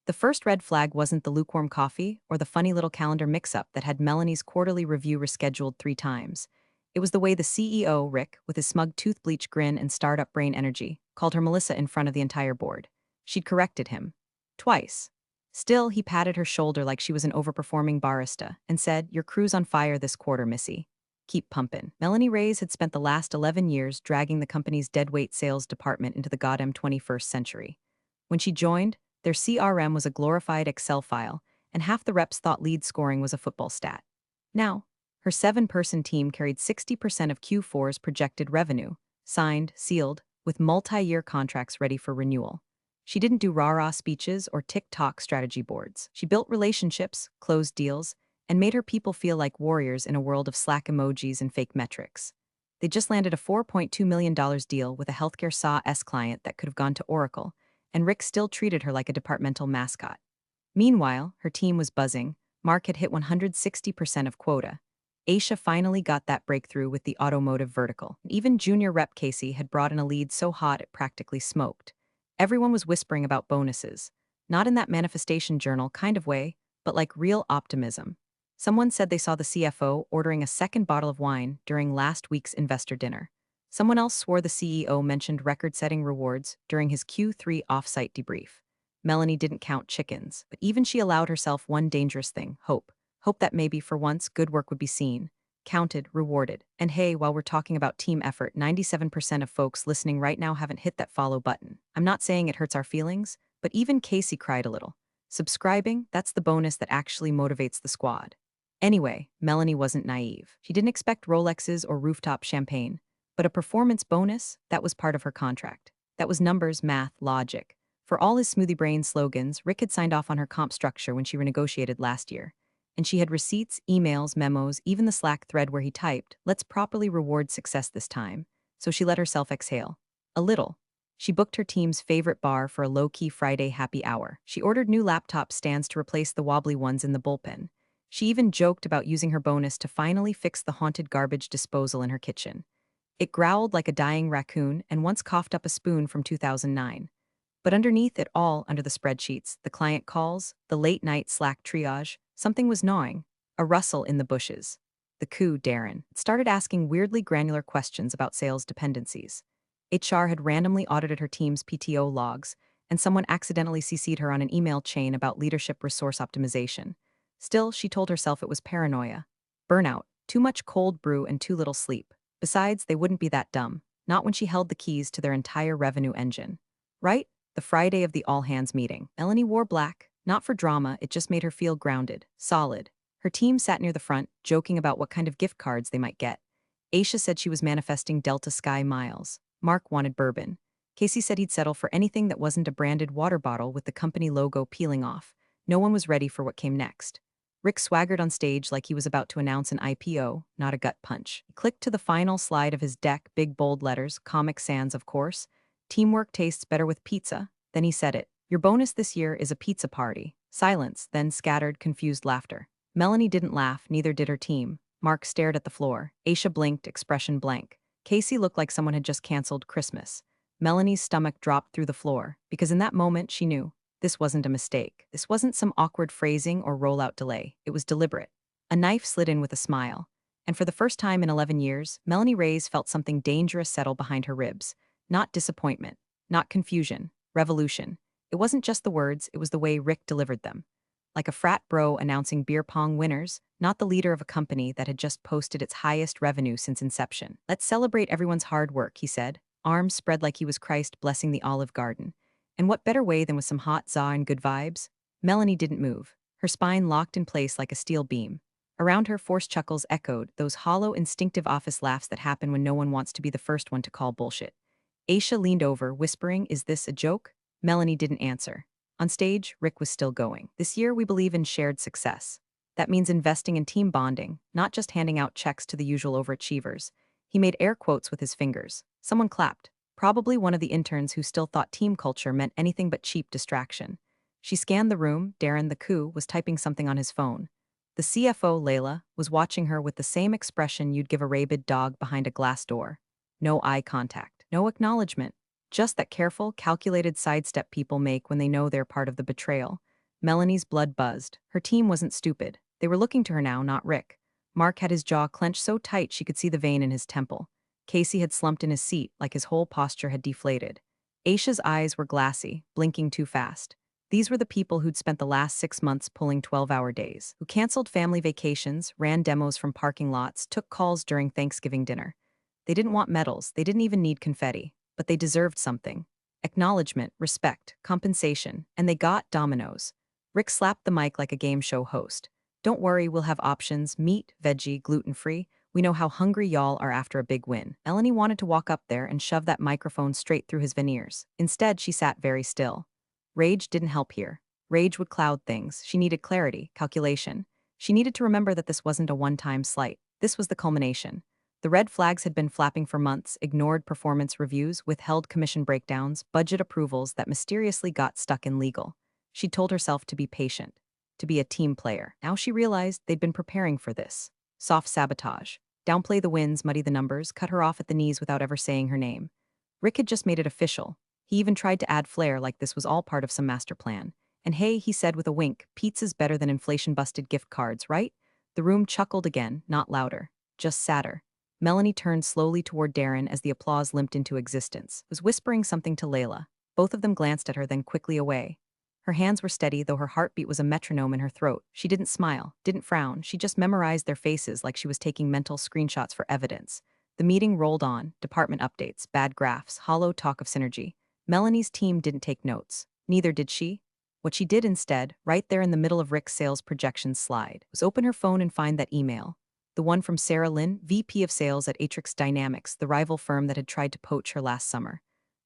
The first red flag wasn't the lukewarm coffee or the funny little calendar mix-up that had Melanie's quarterly review rescheduled 3 times. It was the way the CEO, Rick, with his smug tooth bleach grin and startup brain energy, called her Melissa in front of the entire board. She'd corrected him. Twice. Still, he patted her shoulder like she was an overperforming barista and said, "Your crew's on fire this quarter, missy. Keep pumpin'." Melanie Reyes had spent the last 11 years dragging the company's deadweight sales department into the goddamn 21st century. When she joined, their CRM was a glorified Excel file, and half the reps thought lead scoring was a football stat. Now, her 7-person team carried 60% of Q4's projected revenue, signed, sealed, with multi-year contracts ready for renewal. She didn't do rah-rah speeches or TikTok strategy boards. She built relationships, closed deals, and made her people feel like warriors in a world of Slack emojis and fake metrics. They just landed a $4.2 million deal with a healthcare SaaS client that could have gone to Oracle, and Rick still treated her like a departmental mascot. Meanwhile, her team was buzzing. Mark had hit 160% of quota. Aisha finally got that breakthrough with the automotive vertical. Even junior rep Casey had brought in a lead so hot it practically smoked. Everyone was whispering about bonuses. Not in that manifestation journal kind of way, but like real optimism. Someone said they saw the CFO ordering a second bottle of wine during last week's investor dinner. Someone else swore the CEO mentioned record-setting rewards during his Q3 off-site debrief. Melanie didn't count chickens, but even she allowed herself one dangerous thing, hope. Hope that maybe, for once, good work would be seen, counted, rewarded. And hey, while we're talking about team effort, 97% of folks listening right now haven't hit that follow button. I'm not saying it hurts our feelings, but even Casey cried a little. Subscribing, that's the bonus that actually motivates the squad. Anyway, Melanie wasn't naive. She didn't expect Rolexes or rooftop champagne. But a performance bonus, that was part of her contract. That was numbers, math, logic. For all his smoothie brain slogans, Rick had signed off on her comp structure when she renegotiated last year. And she had receipts, emails, memos, even the Slack thread where he typed, "Let's properly reward success this time." So she let herself exhale. A little. She booked her team's favorite bar for a low-key Friday happy hour. She ordered new laptop stands to replace the wobbly ones in the bullpen. She even joked about using her bonus to finally fix the haunted garbage disposal in her kitchen. It growled like a dying raccoon and once coughed up a spoon from 2009. But underneath it all, under the spreadsheets, the client calls, the late-night Slack triage, something was gnawing, a rustle in the bushes. The coup, Darren, started asking weirdly granular questions about sales dependencies. HR had randomly audited her team's PTO logs, and someone accidentally CC'd her on an email chain about leadership resource optimization. Still, she told herself it was paranoia. Burnout, too much cold brew and too little sleep. Besides, they wouldn't be that dumb, not when she held the keys to their entire revenue engine. Right? The Friday of the all-hands meeting. Melanie wore black, not for drama, it just made her feel grounded, solid. Her team sat near the front, joking about what kind of gift cards they might get. Aisha said she was manifesting Delta Sky miles. Mark wanted bourbon. Casey said he'd settle for anything that wasn't a branded water bottle with the company logo peeling off. No one was ready for what came next. Rick swaggered on stage like he was about to announce an IPO, not a gut punch. He clicked to the final slide of his deck, big bold letters, Comic Sans, of course. "Teamwork tastes better with pizza." Then he said it. "Your bonus this year is a pizza party." Silence, then scattered, confused laughter. Melanie didn't laugh, neither did her team. Mark stared at the floor. Aisha blinked, expression blank. Casey looked like someone had just canceled Christmas. Melanie's stomach dropped through the floor, because in that moment she knew. This wasn't a mistake. This wasn't some awkward phrasing or rollout delay. It was deliberate. A knife slid in with a smile. And for the first time in 11 years, Melanie Reyes felt something dangerous settle behind her ribs. Not disappointment. Not confusion. Revolution. It wasn't just the words, it was the way Rick delivered them. Like a frat bro announcing beer pong winners, not the leader of a company that had just posted its highest revenue since inception. "Let's celebrate everyone's hard work," he said, arms spread like he was Christ blessing the Olive Garden. And what better way than with some hot za and good vibes? Melanie didn't move, her spine locked in place like a steel beam. Around her, forced chuckles echoed, those hollow, instinctive office laughs that happen when no one wants to be the first one to call bullshit. Aisha leaned over, whispering, "Is this a joke?" Melanie didn't answer. On stage, Rick was still going. "This year, we believe in shared success. That means investing in team bonding, not just handing out checks to the usual overachievers." He made air quotes with his fingers. Someone clapped. Probably one of the interns who still thought team culture meant anything but cheap distraction. She scanned the room. Darren, the coup, was typing something on his phone. The CFO, Layla, was watching her with the same expression you'd give a rabid dog behind a glass door. No eye contact, no acknowledgement, just that careful, calculated sidestep people make when they know they're part of the betrayal. Melanie's blood buzzed. Her team wasn't stupid. They were looking to her now, not Rick. Mark had his jaw clenched so tight she could see the vein in his temple. Casey had slumped in his seat like his whole posture had deflated. Aisha's eyes were glassy, blinking too fast. These were the people who'd spent the last 6 months pulling 12-hour days, who canceled family vacations, ran demos from parking lots, took calls during Thanksgiving dinner. They didn't want medals, they didn't even need confetti, but they deserved something. Acknowledgement, respect, compensation, and they got dominoes. Rick slapped the mic like a game show host. Don't worry, we'll have options, meat, veggie, gluten-free. We know how hungry y'all are after a big win. Melanie wanted to walk up there and shove that microphone straight through his veneers. Instead, she sat very still. Rage didn't help here. Rage would cloud things. She needed clarity, calculation. She needed to remember that this wasn't a one-time slight. This was the culmination. The red flags had been flapping for months, ignored performance reviews, withheld commission breakdowns, budget approvals that mysteriously got stuck in legal. She told herself to be patient, to be a team player. Now she realized they'd been preparing for this. Soft sabotage. Downplay the wins, muddy the numbers, cut her off at the knees without ever saying her name. Rick had just made it official. He even tried to add flair like this was all part of some master plan. And hey, he said with a wink, pizza's better than inflation-busted gift cards, right? The room chuckled again, not louder, just sadder. Melanie turned slowly toward Darren as the applause limped into existence, was whispering something to Layla. Both of them glanced at her, then quickly away. Her hands were steady, though her heartbeat was a metronome in her throat. She didn't smile, didn't frown, she just memorized their faces like she was taking mental screenshots for evidence. The meeting rolled on, department updates, bad graphs, hollow talk of synergy. Melanie's team didn't take notes. Neither did she. What she did instead, right there in the middle of Rick's sales projections slide, was open her phone and find that email. The one from Sarah Lynn, VP of Sales at Atrix Dynamics, the rival firm that had tried to poach her last summer.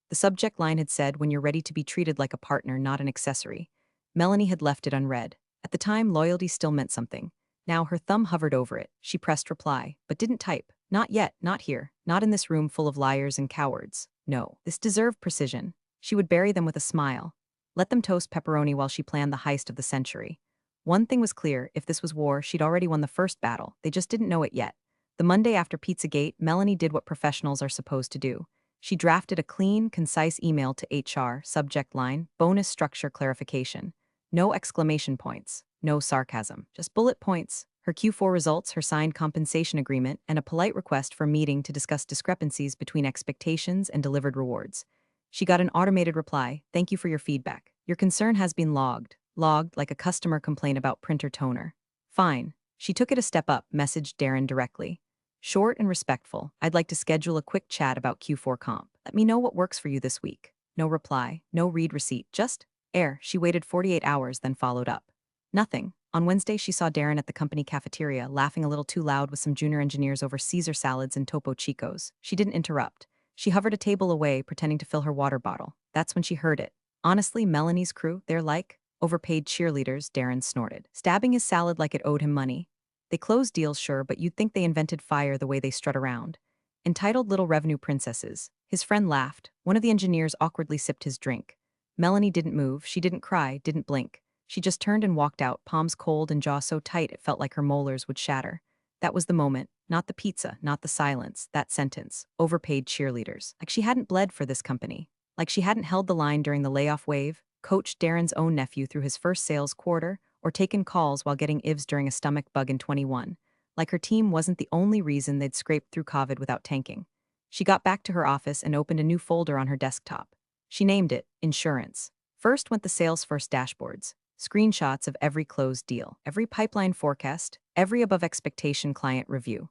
The subject line had said, "When you're ready to be treated like a partner, not an accessory." Melanie had left it unread. At the time, loyalty still meant something. Now her thumb hovered over it. She pressed reply, but didn't type. Not yet, not here, not in this room full of liars and cowards. No, this deserved precision. She would bury them with a smile. Let them toast pepperoni while she planned the heist of the century. One thing was clear, if this was war, she'd already won the first battle. They just didn't know it yet. The Monday after Pizzagate, Melanie did what professionals are supposed to do. She drafted a clean, concise email to HR, subject line, bonus structure clarification. No exclamation points, no sarcasm, just bullet points. Her Q4 results, her signed compensation agreement, and a polite request for a meeting to discuss discrepancies between expectations and delivered rewards. She got an automated reply, "Thank you for your feedback. Your concern has been logged." Logged like a customer complaint about printer toner. Fine. She took it a step up, messaged Darren directly. Short and respectful, "I'd like to schedule a quick chat about Q4 comp. Let me know what works for you this week." No reply, no read receipt, just air. She waited 48 hours, then followed up. Nothing. On Wednesday, she saw Darren at the company cafeteria, laughing a little too loud with some junior engineers over Caesar salads and Topo Chicos. She didn't interrupt. She hovered a table away, pretending to fill her water bottle. That's when she heard it. Honestly, Melanie's crew, they're like overpaid cheerleaders, Darren snorted, stabbing his salad like it owed him money. They close deals, sure, but you'd think they invented fire the way they strut around. Entitled little revenue princesses. His friend laughed. One of the engineers awkwardly sipped his drink. Melanie didn't move, she didn't cry, didn't blink. She just turned and walked out, palms cold and jaw so tight it felt like her molars would shatter. That was the moment. Not the pizza, not the silence, that sentence. Overpaid cheerleaders. Like she hadn't bled for this company. Like she hadn't held the line during the layoff wave, coached Darren's own nephew through his first sales quarter, or taken calls while getting IVs during a stomach bug in 21. Like her team wasn't the only reason they'd scraped through COVID without tanking. She got back to her office and opened a new folder on her desktop. She named it Insurance. First went the Salesforce dashboards. Screenshots of every closed deal, every pipeline forecast, every above-expectation client review.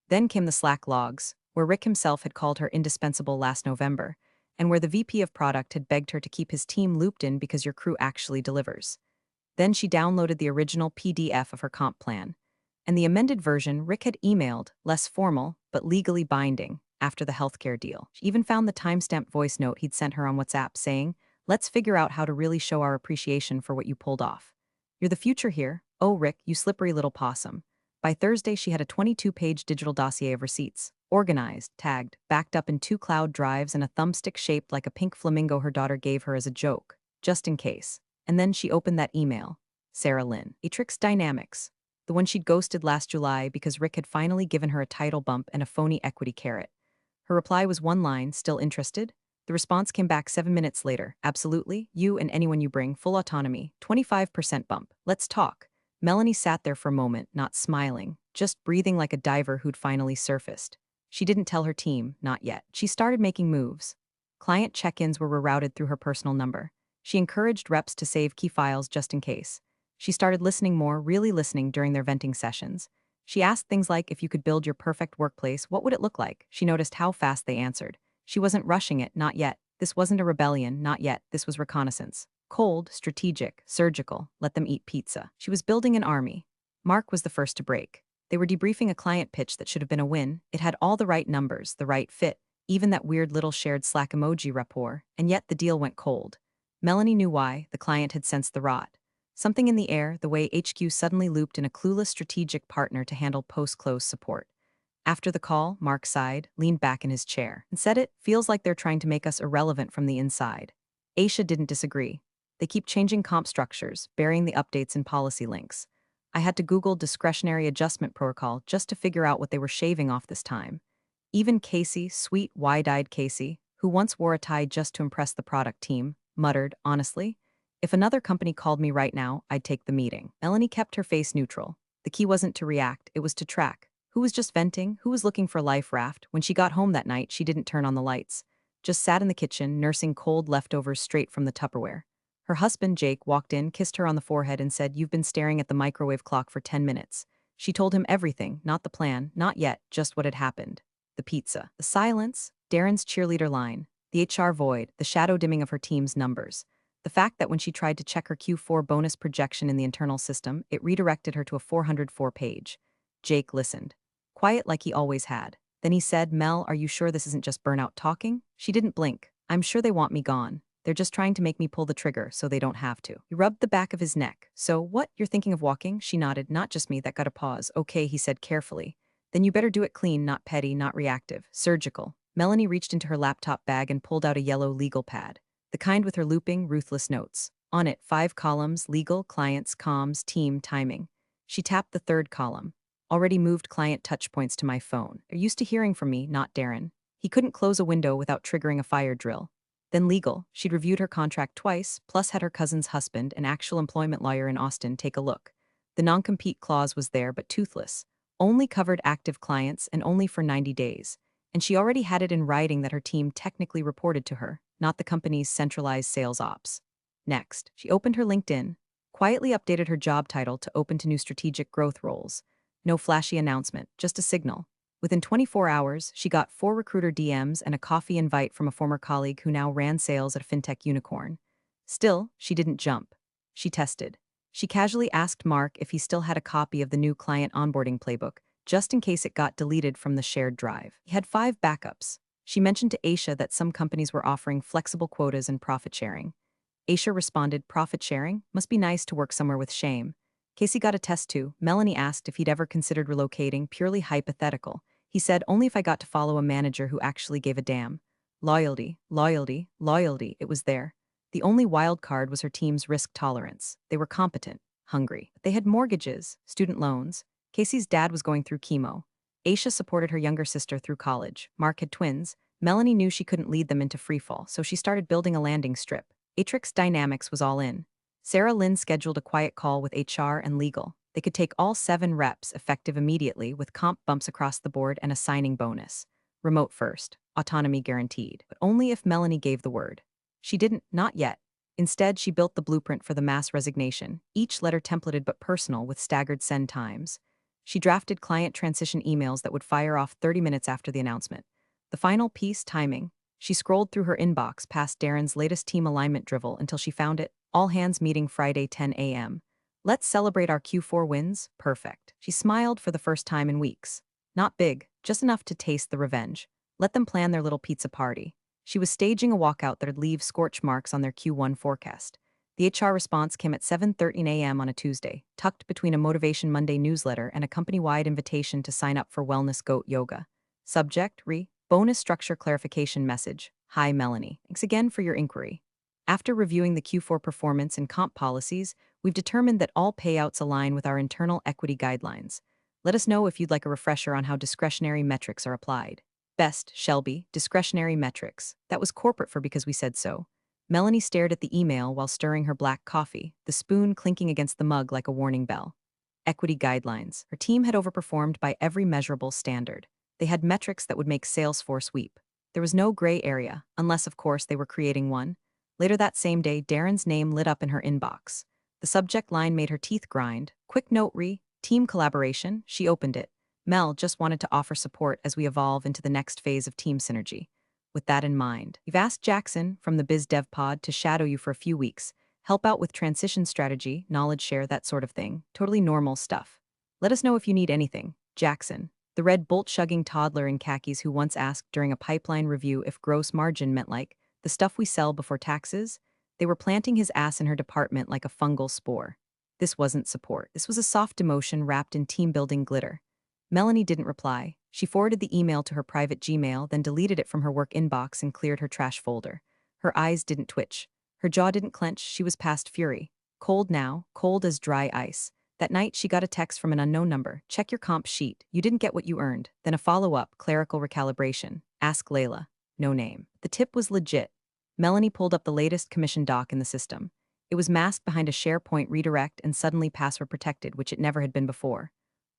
Then came the Slack logs, where Rick himself had called her indispensable last November, and where the VP of product had begged her to keep his team looped in because your crew actually delivers. Then she downloaded the original PDF of her comp plan. And the amended version Rick had emailed, less formal, but legally binding, after the healthcare deal. She even found the timestamped voice note he'd sent her on WhatsApp saying, "Let's figure out how to really show our appreciation for what you pulled off. You're the future here. Oh, Rick, you slippery little possum." By Thursday, she had a 22-page digital dossier of receipts, organized, tagged, backed up in 2 cloud drives and a thumbstick shaped like a pink flamingo her daughter gave her as a joke, just in case. And then she opened that email. Sarah Lynn. Atrix Dynamics. The one she'd ghosted last July because Rick had finally given her a title bump and a phony equity carrot. Her reply was one line, "Still interested?" The response came back 7 minutes later. Absolutely, you and anyone you bring, full autonomy, 25% bump. Let's talk. Melanie sat there for a moment, not smiling, just breathing like a diver who'd finally surfaced. She didn't tell her team, not yet. She started making moves. Client check-ins were rerouted through her personal number. She encouraged reps to save key files just in case. She started listening more, really listening during their venting sessions. She asked things like, if you could build your perfect workplace, what would it look like? She noticed how fast they answered. She wasn't rushing it, not yet. This wasn't a rebellion, not yet. This was reconnaissance. Cold, strategic, surgical, let them eat pizza. She was building an army. Mark was the first to break. They were debriefing a client pitch that should have been a win. It had all the right numbers, the right fit, even that weird little shared Slack emoji rapport, and yet the deal went cold. Melanie knew why. The client had sensed the rot. Something in the air, the way HQ suddenly looped in a clueless strategic partner to handle post-close support. After the call, Mark sighed, leaned back in his chair, and said, it feels like they're trying to make us irrelevant from the inside. Aisha didn't disagree. They keep changing comp structures, burying the updates in policy links. I had to Google discretionary adjustment protocol just to figure out what they were shaving off this time. Even Casey, sweet, wide-eyed Casey, who once wore a tie just to impress the product team, muttered, honestly, if another company called me right now, I'd take the meeting. Melanie kept her face neutral. The key wasn't to react, it was to track. Who was just venting? Who was looking for a life raft? When she got home that night, she didn't turn on the lights. Just sat in the kitchen, nursing cold leftovers straight from the Tupperware. Her husband, Jake, walked in, kissed her on the forehead and said, you've been staring at the microwave clock for 10 minutes. She told him everything, not the plan, not yet, just what had happened. The pizza. The silence, Darren's cheerleader line, the HR void, the shadow dimming of her team's numbers. The fact that when she tried to check her Q4 bonus projection in the internal system, it redirected her to a 404 page. Jake listened. Quiet like he always had. Then he said, Mel, are you sure this isn't just burnout talking? She didn't blink. I'm sure they want me gone. They're just trying to make me pull the trigger so they don't have to. He rubbed the back of his neck. So, what, you're thinking of walking? She nodded. Not just me, that got a pause. Okay, he said carefully. Then you better do it clean, not petty, not reactive. Surgical. Melanie reached into her laptop bag and pulled out a yellow legal pad. The kind with her looping, ruthless notes. On it, 5 columns, legal, clients, comms, team, timing. She tapped the third column. Already moved client touchpoints to my phone. They're used to hearing from me, not Darren. He couldn't close a window without triggering a fire drill. Then legal. She'd reviewed her contract twice, plus had her cousin's husband, an actual employment lawyer in Austin, take a look. The non-compete clause was there, but toothless. Only covered active clients and only for 90 days. And she already had it in writing that her team technically reported to her, not the company's centralized sales ops. Next, she opened her LinkedIn, quietly updated her job title to open to new strategic growth roles. No flashy announcement, just a signal. Within 24 hours, she got 4 recruiter DMs and a coffee invite from a former colleague who now ran sales at a fintech unicorn. Still, she didn't jump. She tested. She casually asked Mark if he still had a copy of the new client onboarding playbook, just in case it got deleted from the shared drive. He had 5 backups. She mentioned to Aisha that some companies were offering flexible quotas and profit sharing. Aisha responded, profit sharing? Must be nice to work somewhere with shame. Casey got a test too. Melanie asked if he'd ever considered relocating, purely hypothetical. He said, only if I got to follow a manager who actually gave a damn. Loyalty, loyalty, loyalty, it was there. The only wild card was her team's risk tolerance. They were competent, hungry. They had mortgages, student loans. Casey's dad was going through chemo. Aisha supported her younger sister through college. Mark had twins. Melanie knew she couldn't lead them into freefall, so she started building a landing strip. Atrix Dynamics was all in. Sarah Lynn scheduled a quiet call with HR and legal. They could take all 7 reps effective immediately with comp bumps across the board and a signing bonus. Remote first, autonomy guaranteed, but only if Melanie gave the word. She didn't, not yet. Instead, she built the blueprint for the mass resignation, each letter templated but personal with staggered send times. She drafted client transition emails that would fire off 30 minutes after the announcement. The final piece, timing. She scrolled through her inbox past Darren's latest team alignment drivel until she found it. All hands meeting Friday 10 a.m. Let's celebrate our Q4 wins? Perfect. She smiled for the first time in weeks. Not big, just enough to taste the revenge. Let them plan their little pizza party. She was staging a walkout that'd leave scorch marks on their Q1 forecast. The HR response came at 7:13 a.m. on a Tuesday, tucked between a Motivation Monday newsletter and a company-wide invitation to sign up for Wellness Goat Yoga. Subject, bonus structure clarification message. Hi, Melanie. Thanks again for your inquiry. After reviewing the Q4 performance and comp policies, we've determined that all payouts align with our internal equity guidelines. Let us know if you'd like a refresher on how discretionary metrics are applied. Best, Shelby, discretionary metrics. That was corporate for because we said so. Melanie stared at the email while stirring her black coffee, the spoon clinking against the mug like a warning bell. Equity guidelines. Her team had overperformed by every measurable standard. They had metrics that would make Salesforce weep. There was no gray area, unless, of course, they were creating one. Later that same day, Darren's name lit up in her inbox. The subject line made her teeth grind. Quick note team collaboration. She opened it. Mel just wanted to offer support as we evolve into the next phase of team synergy. With that in mind, we've asked Jackson from the Biz Dev Pod to shadow you for a few weeks, help out with transition strategy, knowledge share, that sort of thing. Totally normal stuff. Let us know if you need anything. Jackson, the red bolt-shugging toddler in khakis who once asked during a pipeline review if gross margin meant like the stuff we sell before taxes. They were planting his ass in her department like a fungal spore. This wasn't support. This was a soft demotion wrapped in team-building glitter. Melanie didn't reply. She forwarded the email to her private Gmail, then deleted it from her work inbox and cleared her trash folder. Her eyes didn't twitch. Her jaw didn't clench. She was past fury. Cold now, cold as dry ice. That night, she got a text from an unknown number. Check your comp sheet. You didn't get what you earned. Then a follow-up, clerical recalibration. Ask Layla. No name. The tip was legit. Melanie pulled up the latest commission doc in the system. It was masked behind a SharePoint redirect and suddenly password protected, which it never had been before.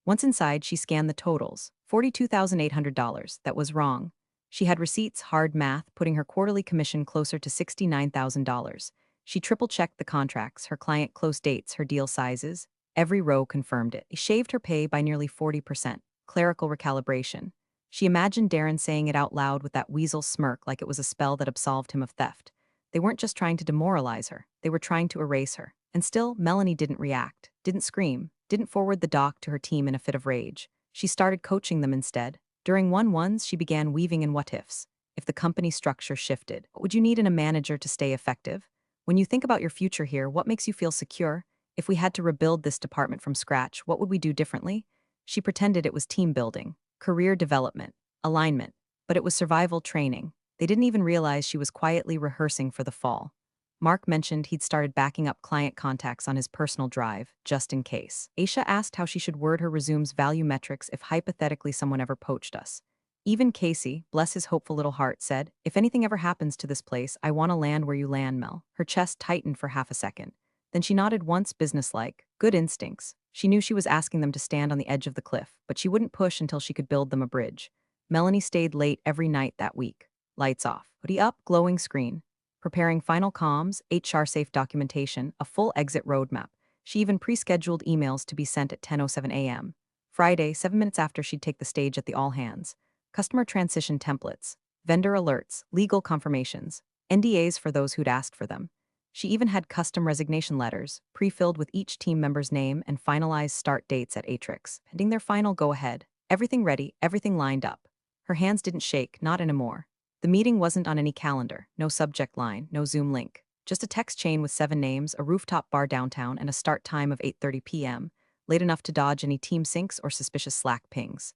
Once inside, she scanned the totals. $42,800. That was wrong. She had receipts, hard math, putting her quarterly commission closer to $69,000. She triple-checked the contracts, her client close dates, her deal sizes. Every row confirmed it. He shaved her pay by nearly 40%. Clerical recalibration. She imagined Darren saying it out loud with that weasel smirk like it was a spell that absolved him of theft. They weren't just trying to demoralize her. They were trying to erase her. And still, Melanie didn't react, didn't scream, didn't forward the doc to her team in a fit of rage. She started coaching them instead. During one-ones, she began weaving in what-ifs. If the company structure shifted, what would you need in a manager to stay effective? When you think about your future here, what makes you feel secure? If we had to rebuild this department from scratch, what would we do differently? She pretended it was team building, career development, alignment, but it was survival training. They didn't even realize she was quietly rehearsing for the fall. Mark mentioned he'd started backing up client contacts on his personal drive, just in case. Aisha asked how she should word her resume's value metrics if hypothetically someone ever poached us. Even Casey, bless his hopeful little heart, said, "If anything ever happens to this place, I want to land where you land, Mel." Her chest tightened for half a second. Then she nodded once, businesslike. Good instincts. She knew she was asking them to stand on the edge of the cliff, but she wouldn't push until she could build them a bridge. Melanie stayed late every night that week. Lights off, hoodie up, glowing screen. Preparing final comms, HR-safe documentation, a full exit roadmap. She even pre-scheduled emails to be sent at 10:07 a.m. Friday, 7 minutes after she'd take the stage at the all-hands. Customer transition templates, vendor alerts, legal confirmations, NDAs for those who'd asked for them. She even had custom resignation letters, pre-filled with each team member's name and finalized start dates at Atrix, pending their final go-ahead. Everything ready, everything lined up. Her hands didn't shake, not anymore. The meeting wasn't on any calendar, no subject line, no Zoom link. Just a text chain with 7 names, a rooftop bar downtown, and a start time of 8:30 p.m., late enough to dodge any team syncs or suspicious Slack pings.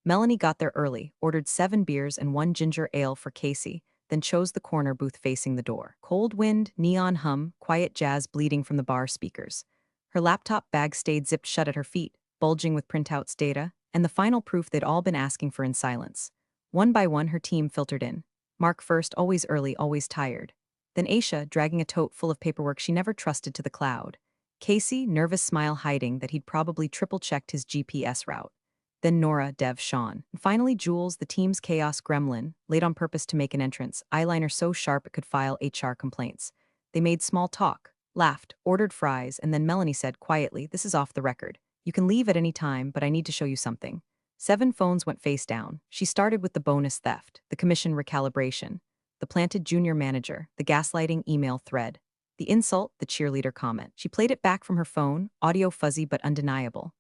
Melanie got there early, ordered 7 beers and 1 ginger ale for Casey, then chose the corner booth facing the door. Cold wind, neon hum, quiet jazz bleeding from the bar speakers. Her laptop bag stayed zipped shut at her feet, bulging with printouts, data, and the final proof they'd all been asking for in silence. One by one, her team filtered in. Mark first, always early, always tired. Then Aisha, dragging a tote full of paperwork she never trusted to the cloud. Casey, nervous smile hiding that he'd probably triple-checked his GPS route. Then Nora, Dev, Sean. And finally Jules, the team's chaos gremlin, late on purpose to make an entrance, eyeliner so sharp it could file HR complaints. They made small talk, laughed, ordered fries, and then Melanie said quietly, "This is off the record. You can leave at any time, but I need to show you something." 7 phones went face down. She started with the bonus theft, the commission recalibration, the planted junior manager, the gaslighting email thread, the insult, the cheerleader comment. She played it back from her phone, audio fuzzy but undeniable.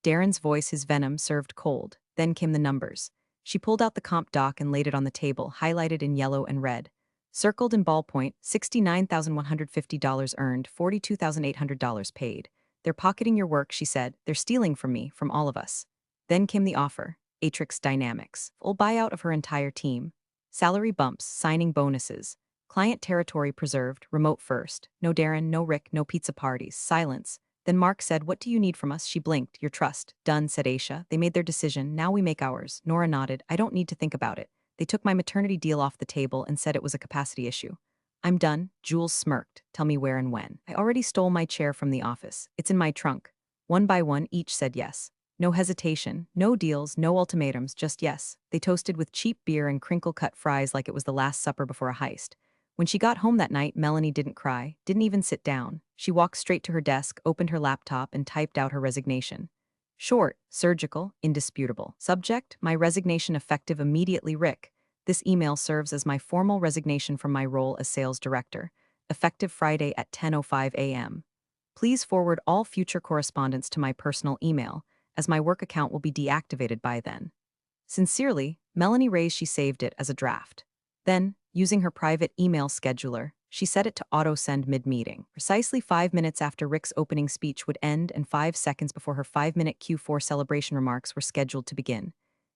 Darren's voice, his venom, served cold. Then came the numbers. She pulled out the comp doc and laid it on the table, highlighted in yellow and red. Circled in ballpoint, $69,150 earned, $42,800 paid. "They're pocketing your work," she said. "They're stealing from me, from all of us." Then came the offer, Atrix Dynamics, full buyout of her entire team. Salary bumps, signing bonuses. Client territory preserved, remote first. No Darren, no Rick, no pizza parties, silence. Then Mark said, "What do you need from us?" She blinked. "Your trust." "Done," said Aisha. "They made their decision, now we make ours." Nora nodded. "I don't need to think about it. They took my maternity deal off the table and said it was a capacity issue. I'm done, Jules smirked. Tell me where and when. I already stole my chair from the office. It's in my trunk. One by one, each said yes. No hesitation, no deals, no ultimatums, just yes. They toasted with cheap beer and crinkle-cut fries like it was the last supper before a heist. When she got home that night, Melanie didn't cry, didn't even sit down. She walked straight to her desk, opened her laptop, and typed out her resignation. Short, surgical, indisputable. Subject, my resignation effective immediately, Rick. This email serves as my formal resignation from my role as sales director, effective Friday at 10:05 a.m. Please forward all future correspondence to my personal email, as my work account will be deactivated by then. Sincerely, Melanie Reyes. She saved it as a draft. Then, using her private email scheduler, she set it to auto-send mid-meeting, precisely 5 minutes after Rick's opening speech would end and 5 seconds before her 5-minute Q4 celebration remarks were scheduled to begin.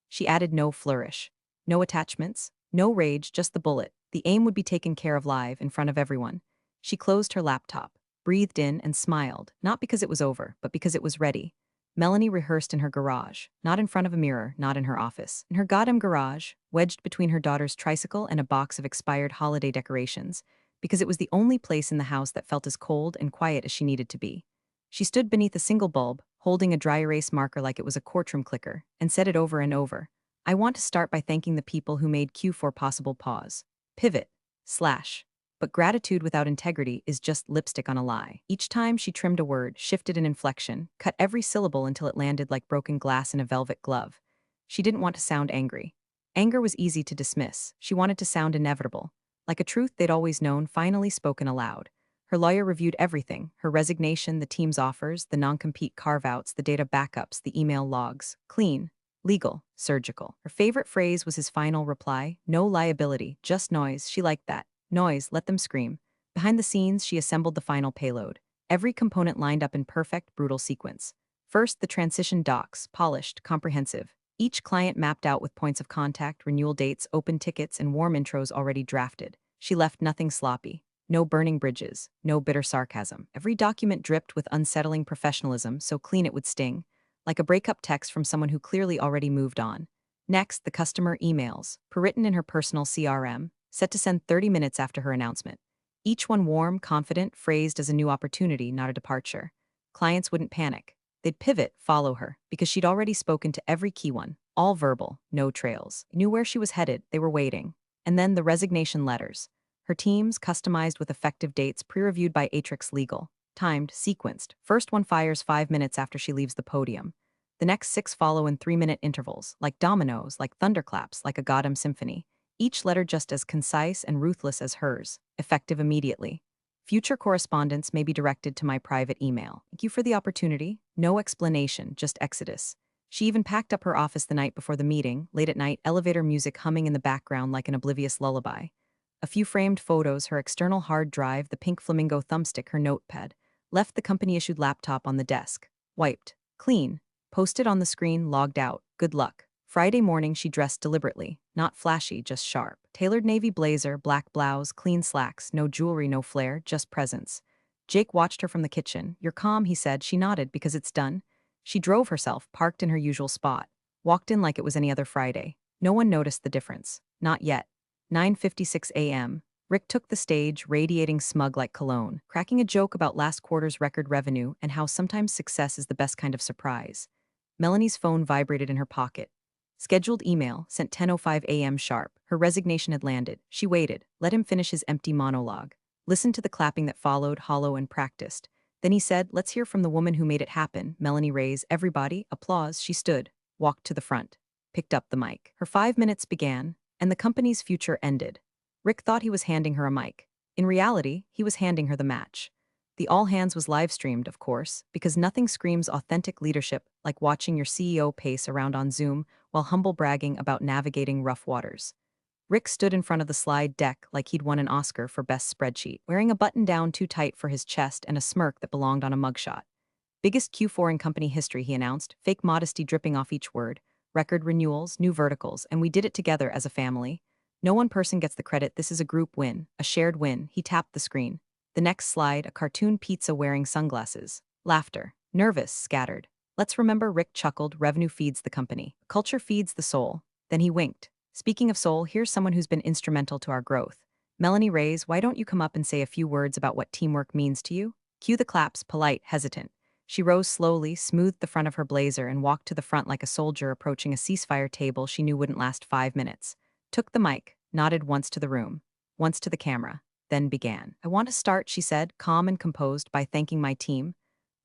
She added no flourish. No attachments, no rage, just the bullet. The aim would be taken care of live in front of everyone. She closed her laptop, breathed in, and smiled, not because it was over, but because it was ready. Melanie rehearsed in her garage, not in front of a mirror, not in her office. In her goddamn garage, wedged between her daughter's tricycle and a box of expired holiday decorations, because it was the only place in the house that felt as cold and quiet as she needed to be. She stood beneath a single bulb, holding a dry erase marker like it was a courtroom clicker, and said it over and over. I want to start by thanking the people who made Q4 possible. Pause. Pivot. Slash. But gratitude without integrity is just lipstick on a lie. Each time she trimmed a word, shifted an inflection, cut every syllable until it landed like broken glass in a velvet glove. She didn't want to sound angry. Anger was easy to dismiss. She wanted to sound inevitable. Like a truth they'd always known, finally spoken aloud. Her lawyer reviewed everything, her resignation, the team's offers, the non-compete carve-outs, the data backups, the email logs. Clean. Legal. Surgical. Her favorite phrase was his final reply, no liability, just noise. She liked that. Noise, let them scream. Behind the scenes, she assembled the final payload. Every component lined up in perfect, brutal sequence. First, the transition docs, polished, comprehensive. Each client mapped out with points of contact, renewal dates, open tickets, and warm intros already drafted. She left nothing sloppy. No burning bridges, no bitter sarcasm. Every document dripped with unsettling professionalism, so clean it would sting, like a breakup text from someone who clearly already moved on. Next, the customer emails, pre-written in her personal CRM, set to send 30 minutes after her announcement. Each one warm, confident, phrased as a new opportunity, not a departure. Clients wouldn't panic. They'd pivot, follow her, because she'd already spoken to every key one, all verbal, no trails. Knew where she was headed, they were waiting. And then the resignation letters. Her teams, customized with effective dates pre-reviewed by Atrix Legal. Timed, sequenced. First one fires 5 minutes after she leaves the podium. The next 6 follow in 3-minute intervals, like dominoes, like thunderclaps, like a Gotham symphony. Each letter just as concise and ruthless as hers, effective immediately. Future correspondence may be directed to my private email. Thank you for the opportunity. No explanation, just exodus. She even packed up her office the night before the meeting, late at night, elevator music humming in the background like an oblivious lullaby. A few framed photos, her external hard drive, the pink flamingo thumbstick, her notepad. Left the company-issued laptop on the desk. Wiped. Clean. Posted on the screen, logged out. Good luck. Friday morning, she dressed deliberately. Not flashy, just sharp. Tailored navy blazer, black blouse, clean slacks, no jewelry, no flair, just presence. Jake watched her from the kitchen. You're calm, he said. She nodded, because it's done. She drove herself, parked in her usual spot. Walked in like it was any other Friday. No one noticed the difference. Not yet. 9:56 a.m. Rick took the stage, radiating smug like cologne, cracking a joke about last quarter's record revenue and how sometimes success is the best kind of surprise. Melanie's phone vibrated in her pocket. Scheduled email, sent 10:05 a.m. sharp. Her resignation had landed. She waited, let him finish his empty monologue. Listened to the clapping that followed, hollow and practiced. Then he said, let's hear from the woman who made it happen. Melanie Reyes. Everybody, applause. She stood, walked to the front, picked up the mic. Her 5 minutes began, and the company's future ended. Rick thought he was handing her a mic. In reality, he was handing her the match. The all hands was live-streamed, of course, because nothing screams authentic leadership like watching your CEO pace around on Zoom while humble bragging about navigating rough waters. Rick stood in front of the slide deck like he'd won an Oscar for best spreadsheet, wearing a button down too tight for his chest and a smirk that belonged on a mugshot. Biggest Q4 in company history, he announced, fake modesty dripping off each word, record renewals, new verticals, and we did it together as a family. No one person gets the credit, this is a group win, a shared win. He tapped the screen. The next slide, a cartoon pizza wearing sunglasses. Laughter. Nervous, scattered. Let's remember, Rick chuckled, revenue feeds the company. Culture feeds the soul. Then he winked. Speaking of soul, here's someone who's been instrumental to our growth. Melanie Reyes, why don't you come up and say a few words about what teamwork means to you? Cue the claps, polite, hesitant. She rose slowly, smoothed the front of her blazer, and walked to the front like a soldier approaching a ceasefire table she knew wouldn't last 5 minutes. Took the mic, nodded once to the room, once to the camera, then began. I want to start, she said, calm and composed, by thanking my team.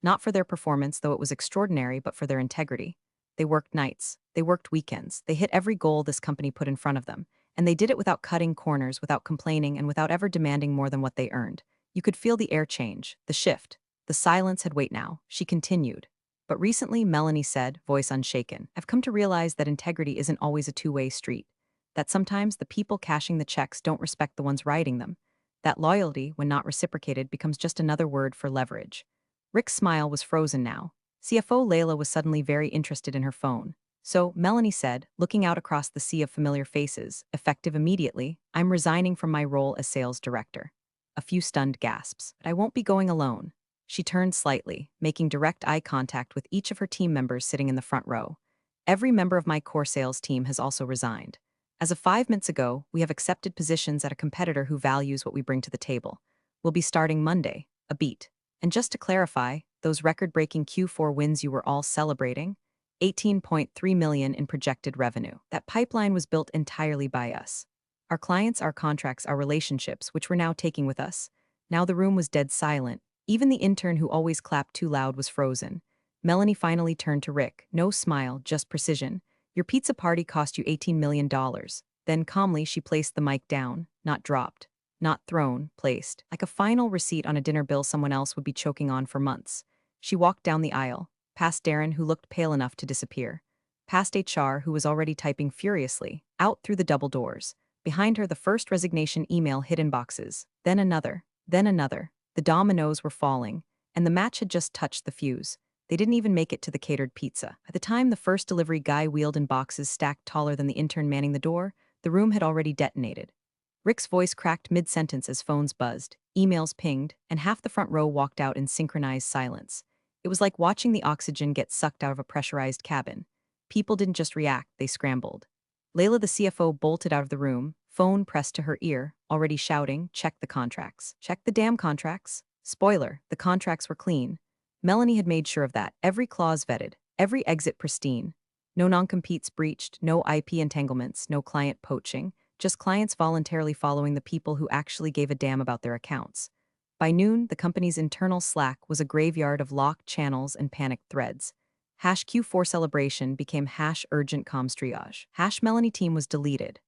Not for their performance, though it was extraordinary, but for their integrity. They worked nights, they worked weekends, they hit every goal this company put in front of them, and they did it without cutting corners, without complaining, and without ever demanding more than what they earned. You could feel the air change, the shift. The silence had weight now. She continued. But recently, Melanie said, voice unshaken, I've come to realize that integrity isn't always a two-way street. That sometimes the people cashing the checks don't respect the ones writing them. That loyalty, when not reciprocated, becomes just another word for leverage. Rick's smile was frozen now. CFO Layla was suddenly very interested in her phone. So, Melanie said, looking out across the sea of familiar faces, effective immediately, I'm resigning from my role as sales director. A few stunned gasps. But I won't be going alone. She turned slightly, making direct eye contact with each of her team members sitting in the front row. Every member of my core sales team has also resigned. As of 5 minutes ago, we have accepted positions at a competitor who values what we bring to the table. We'll be starting Monday, a beat. And just to clarify, those record-breaking Q4 wins you were all celebrating, 18.3 million in projected revenue. That pipeline was built entirely by us. Our clients, our contracts, our relationships, which we're now taking with us. Now the room was dead silent. Even the intern who always clapped too loud was frozen. Melanie finally turned to Rick. No smile, just precision. Your pizza party cost you $18 million. Then calmly she placed the mic down, not dropped. Not thrown, placed, like a final receipt on a dinner bill someone else would be choking on for months. She walked down the aisle, past Darren, who looked pale enough to disappear, past HR, who was already typing furiously, out through the double doors. Behind her, the first resignation email hit inboxes, then another, then another. The dominoes were falling, and the match had just touched the fuse. They didn't even make it to the catered pizza. By the time the first delivery guy wheeled in boxes stacked taller than the intern manning the door, the room had already detonated. Rick's voice cracked mid-sentence as phones buzzed, emails pinged, and half the front row walked out in synchronized silence. It was like watching the oxygen get sucked out of a pressurized cabin. People didn't just react, they scrambled. Layla, the CFO, bolted out of the room, phone pressed to her ear, already shouting, check the contracts. Check the damn contracts. Spoiler, the contracts were clean. Melanie had made sure of that, every clause vetted, every exit pristine. No non-competes breached, no IP entanglements, no client poaching. Just clients voluntarily following the people who actually gave a damn about their accounts. By noon, the company's internal Slack was a graveyard of locked channels and panicked threads. #Q4 celebration became #urgent comms triage. #Melanie team was deleted.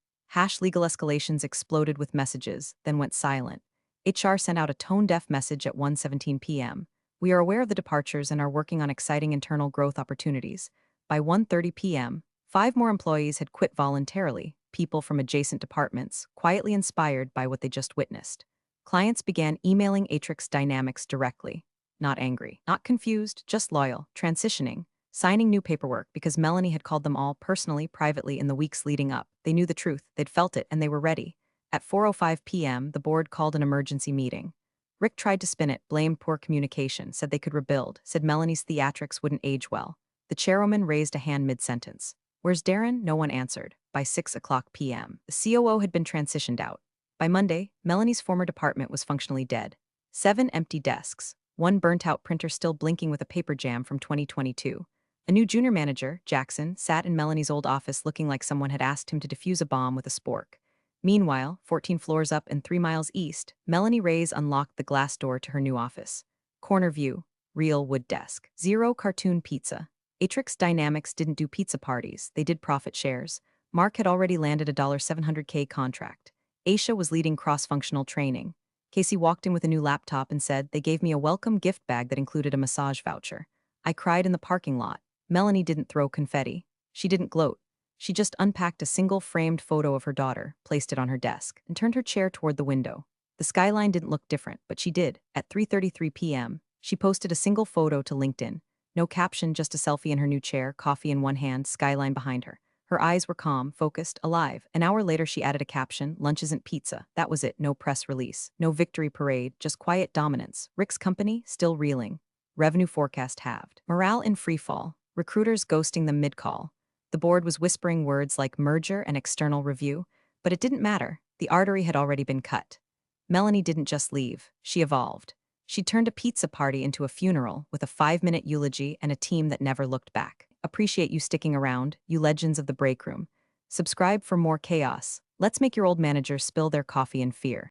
#legal escalations exploded with messages, then went silent. HR sent out a tone-deaf message at 1:17 p.m. We are aware of the departures and are working on exciting internal growth opportunities. By 1:30 p.m., 5 more employees had quit voluntarily, people from adjacent departments, quietly inspired by what they just witnessed. Clients began emailing Atrix Dynamics directly. Not angry, not confused, just loyal, transitioning, signing new paperwork because Melanie had called them all personally, privately in the weeks leading up. They knew the truth, they'd felt it, and they were ready. At 4:05 p.m., the board called an emergency meeting. Rick tried to spin it, blamed poor communication, said they could rebuild, said Melanie's theatrics wouldn't age well. The chairwoman raised a hand mid-sentence. Where's Darren? No one answered. By 6:00 p.m., the COO had been transitioned out. By Monday, Melanie's former department was functionally dead. 7 empty desks, 1 burnt-out printer still blinking with a paper jam from 2022. A new junior manager, Jackson, sat in Melanie's old office looking like someone had asked him to defuse a bomb with a spork. Meanwhile, 14 floors up and 3 miles east, Melanie Reyes unlocked the glass door to her new office. Corner view, real wood desk. 0 cartoon pizza. Atrix Dynamics didn't do pizza parties, they did profit shares. Mark had already landed a $700K contract. Aisha was leading cross-functional training. Casey walked in with a new laptop and said, they gave me a welcome gift bag that included a massage voucher. I cried in the parking lot. Melanie didn't throw confetti. She didn't gloat. She just unpacked a single framed photo of her daughter, placed it on her desk, and turned her chair toward the window. The skyline didn't look different, but she did. At 3:33 p.m., she posted a single photo to LinkedIn. No caption, just a selfie in her new chair, coffee in one hand, skyline behind her. Her eyes were calm, focused, alive. An hour later, she added a caption, lunch isn't pizza. That was it, no press release, no victory parade, just quiet dominance. Rick's company, still reeling. Revenue forecast halved. Morale in freefall. Recruiters ghosting them mid-call. The board was whispering words like merger and external review, but it didn't matter. The artery had already been cut. Melanie didn't just leave, she evolved. She turned a pizza party into a funeral with a 5-minute eulogy and a team that never looked back. Appreciate you sticking around, you legends of the break room. Subscribe for more chaos. Let's make your old managers spill their coffee in fear.